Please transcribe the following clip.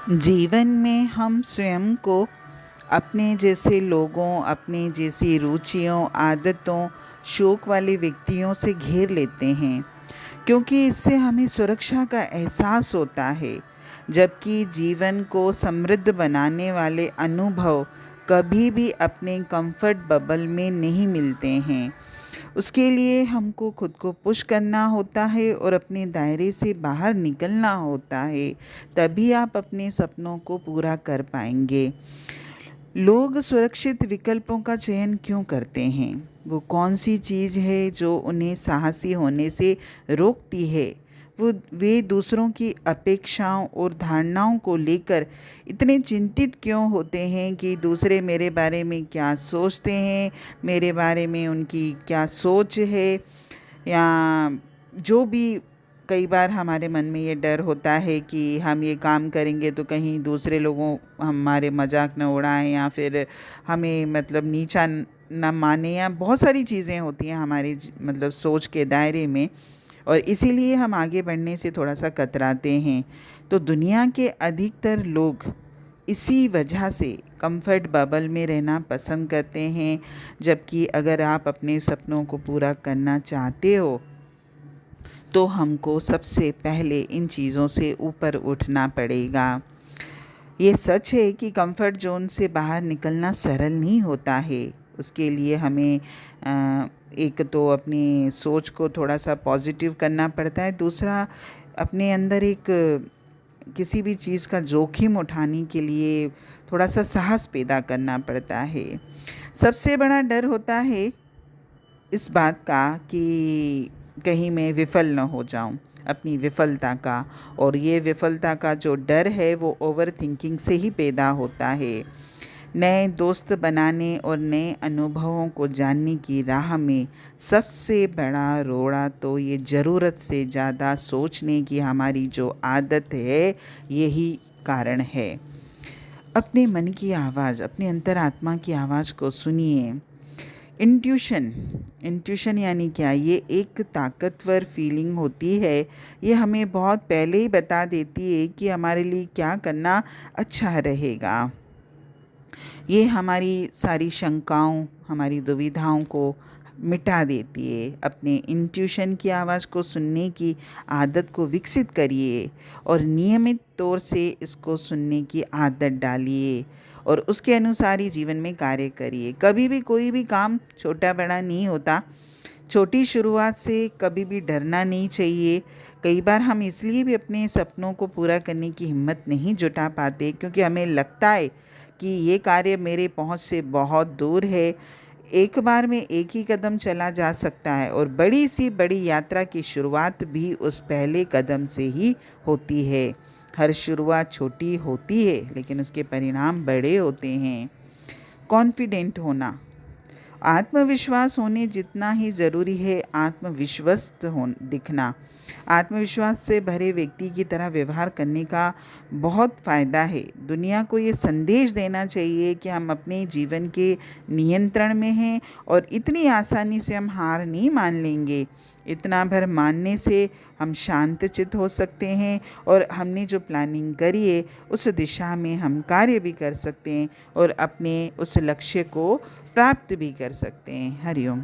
जीवन में हम स्वयं को अपने जैसे लोगों, अपनी जैसी रुचियों, आदतों, शौक वाले व्यक्तियों से घेर लेते हैं क्योंकि इससे हमें सुरक्षा का एहसास होता है। जबकि जीवन को समृद्ध बनाने वाले अनुभव कभी भी अपने कंफर्ट बबल में नहीं मिलते हैं। उसके लिए हमको खुद को पुश करना होता है और अपने दायरे से बाहर निकलना होता है। तभी आप अपने सपनों को पूरा कर पाएंगे। लोग सुरक्षित विकल्पों का चयन क्यों करते हैं? वो कौन सी चीज़ है जो उन्हें साहसी होने से रोकती है? वे दूसरों की अपेक्षाओं और धारणाओं को लेकर इतने चिंतित क्यों होते हैं कि दूसरे मेरे बारे में क्या सोचते हैं, मेरे बारे में उनकी क्या सोच है, या जो भी। कई बार हमारे मन में ये डर होता है कि हम ये काम करेंगे तो कहीं दूसरे लोगों हमारे मजाक न उड़ाएं या फिर हमें मतलब नीचा न माने, या बहुत सारी चीज़ें होती हैं हमारी मतलब सोच के दायरे में, और इसीलिए हम आगे बढ़ने से थोड़ा सा कतराते हैं। तो दुनिया के अधिकतर लोग इसी वजह से कंफर्ट बबल में रहना पसंद करते हैं। जबकि अगर आप अपने सपनों को पूरा करना चाहते हो तो हमको सबसे पहले इन चीज़ों से ऊपर उठना पड़ेगा। ये सच है कि कंफर्ट जोन से बाहर निकलना सरल नहीं होता है। उसके लिए हमें एक तो अपनी सोच को थोड़ा सा पॉजिटिव करना पड़ता है, दूसरा अपने अंदर एक किसी भी चीज़ का जोखिम उठाने के लिए थोड़ा सा साहस पैदा करना पड़ता है। सबसे बड़ा डर होता है इस बात का कि कहीं मैं विफल न हो जाऊं, अपनी विफलता का। और ये विफलता का जो डर है वो ओवर थिंकिंग से ही पैदा होता है। नए दोस्त बनाने और नए अनुभवों को जानने की राह में सबसे बड़ा रोड़ा तो ये ज़रूरत से ज़्यादा सोचने की हमारी जो आदत है, यही कारण है। अपने मन की आवाज़, अपने अंतरात्मा की आवाज़ को सुनिए। इंट्यूशन यानी क्या? ये एक ताकतवर फीलिंग होती है। ये हमें बहुत पहले ही बता देती है कि हमारे लिए क्या करना अच्छा रहेगा। ये हमारी सारी शंकाओं, हमारी दुविधाओं को मिटा देती है। अपने इंट्यूशन की आवाज़ को सुनने की आदत को विकसित करिए और नियमित तौर से इसको सुनने की आदत डालिए और उसके अनुसार ही जीवन में कार्य करिए। कभी भी कोई भी काम छोटा बड़ा नहीं होता। छोटी शुरुआत से कभी भी डरना नहीं चाहिए। कई बार हम इसलिए भी अपने सपनों को पूरा करने की हिम्मत नहीं जुटा पाते क्योंकि हमें लगता है कि ये कार्य मेरे पहुंच से बहुत दूर है। एक बार में एक ही कदम चला जा सकता है और बड़ी सी बड़ी यात्रा की शुरुआत भी उस पहले कदम से ही होती है। हर शुरुआत छोटी होती है लेकिन उसके परिणाम बड़े होते हैं। कॉन्फिडेंट होना, आत्मविश्वास होने जितना ही ज़रूरी है आत्मविश्वस्त हो दिखना। आत्मविश्वास से भरे व्यक्ति की तरह व्यवहार करने का बहुत फ़ायदा है। दुनिया को ये संदेश देना चाहिए कि हम अपने जीवन के नियंत्रण में हैं और इतनी आसानी से हम हार नहीं मान लेंगे। इतना भर मानने से हम शांतचित्त हो सकते हैं और हमने जो प्लानिंग करी है उस दिशा में हम कार्य भी कर सकते हैं और अपने उस लक्ष्य को प्राप्त भी कर सकते हैं। हरिओम।